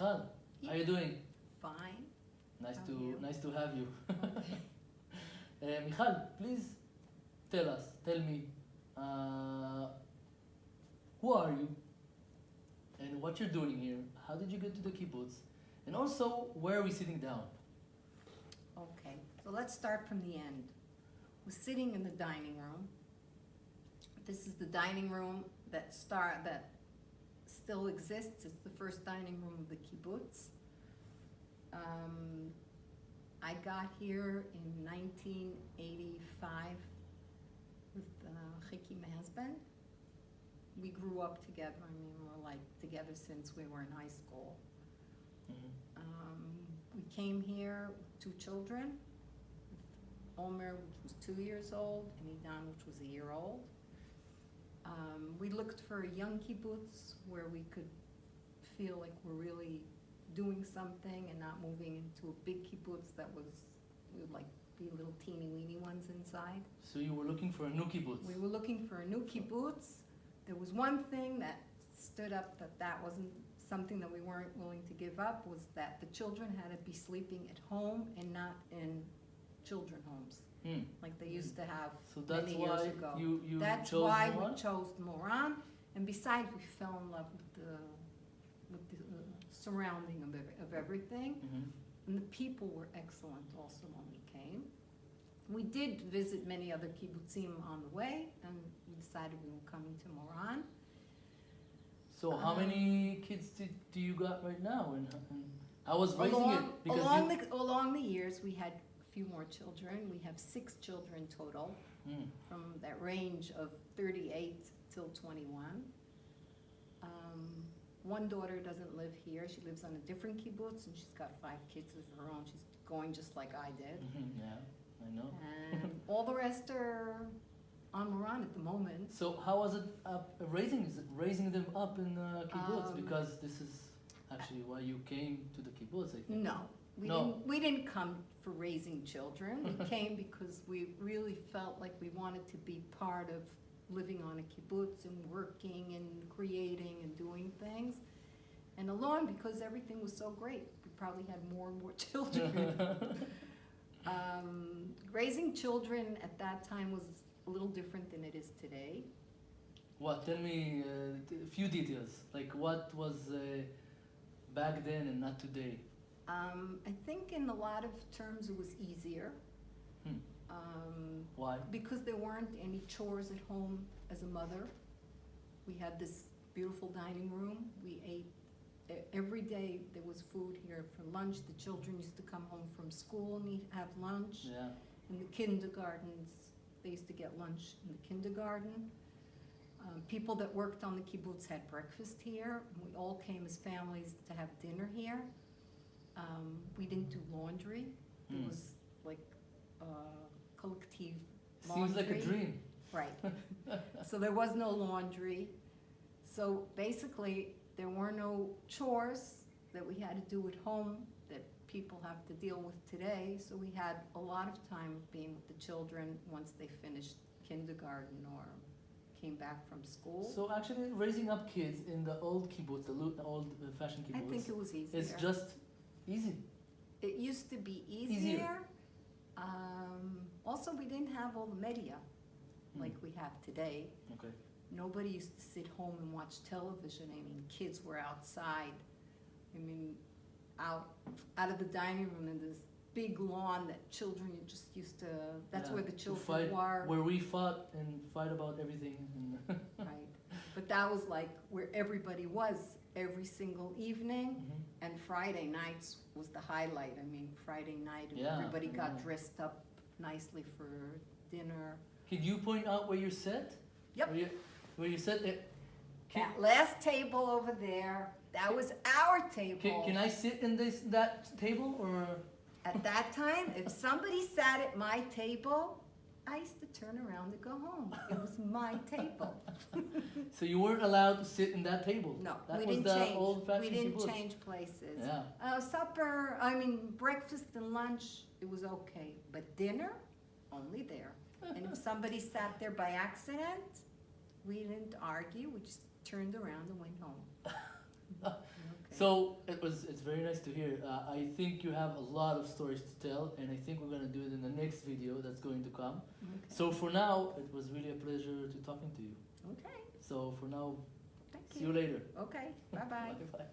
Michal, how are you doing? Fine. Nice How to are you? nice to have you. Okay. Michal, please tell me, who are you, and what you're doing here? How did you get to the kibbutz? And also, where are we sitting down? Okay. So let's start from the end. We're sitting in the dining room. This is the dining room that still exists. It's the first dining room of the kibbutz. I got here in 1985 with Chiki, my husband. We grew up together. I mean, we're like together since we were in high school. We came here with two children, Omer, which was 2 years old, and Idan, which was a year old. We looked for a young kibbutz where we could feel like we're really doing something and not moving into a big kibbutz that we would like be little teeny weeny ones inside. So you were looking for a new kibbutz. We were looking for a new kibbutz. There was one thing that stood up that wasn't something that we weren't willing to give up, was that the children had to be sleeping at home and not in children homes, like they used to have So that's many why years ago. you That's chose why Moran? we chose Moran, and besides, we fell in love with the surrounding of everything, and the people were excellent also when we came. We did visit many other kibbutzim on the way, and we decided we were coming to Moran. So how many kids do you got right now? And I was raising it because along the years, we had a few more children. We have 6 children total, from that range of 38 till 21. One daughter doesn't live here. She lives on a different kibbutz, and she's got 5 kids of her own. She's going just like I did. Yeah, I know. And all the rest are on Moran at the moment. So how was it raising them up in the kibbutz? Because this is actually why you came to the kibbutz, I think. No, we didn't come for raising children. We came because we really felt like we wanted to be part of living on a kibbutz and working and creating and doing things. And along, because everything was so great, we probably had more and more children. Raising children at that time was a little different than it is today. What? Tell me a few details. Like what was back then and not today? I think in a lot of terms it was easier. Why? Because there weren't any chores at home as a mother. We had this beautiful dining room. We ate every day. There was food here for lunch. The children used to come home from school and have lunch. Yeah. In the kindergartens, they used to get lunch in the kindergarten. People that worked on the kibbutz had breakfast here. We all came as families to have dinner here. We didn't do laundry. It was like collective laundry. Seems like a dream. Right. So there was no laundry. So basically, there were no chores that we had to do at home that people have to deal with today. So we had a lot of time being with the children once they finished kindergarten or came back from school. So actually raising up kids in the old kibbutz, the old fashioned kibbutz, I think it was easier. it's just easy. It used to be easier. Also, we didn't have all the media like we have today. Okay. Nobody used to sit home and watch television. I mean, kids were outside. I mean, out of the dining room in this big lawn that children just used to, that's where the children were. Where we fought and fight about everything. Right. But that was like where everybody was every single evening. And Friday nights was the highlight. I mean, Friday night, everybody got dressed up nicely for dinner. Can you point out where you're set? Yep. Where you set it? That last table over there, that was our table. Can I sit in that table or? At that time, if somebody sat at my table, I used to turn around and go home. It was my table. So you weren't allowed to sit in that table? No, that we was didn't the change. old-fashioned We didn't kibbutz. change places. Yeah. Supper, breakfast and lunch, it was okay. But dinner, only there. And if somebody sat there by accident, we didn't argue. We just turned around and went home. Okay. So it's very nice to hear. I think you have a lot of stories to tell, and I think we're gonna do it in the next video that's going to come. Okay. So for now, it was really a pleasure to talking to you. Okay. So for now, Thank see you later. Okay. Bye-bye. Bye bye.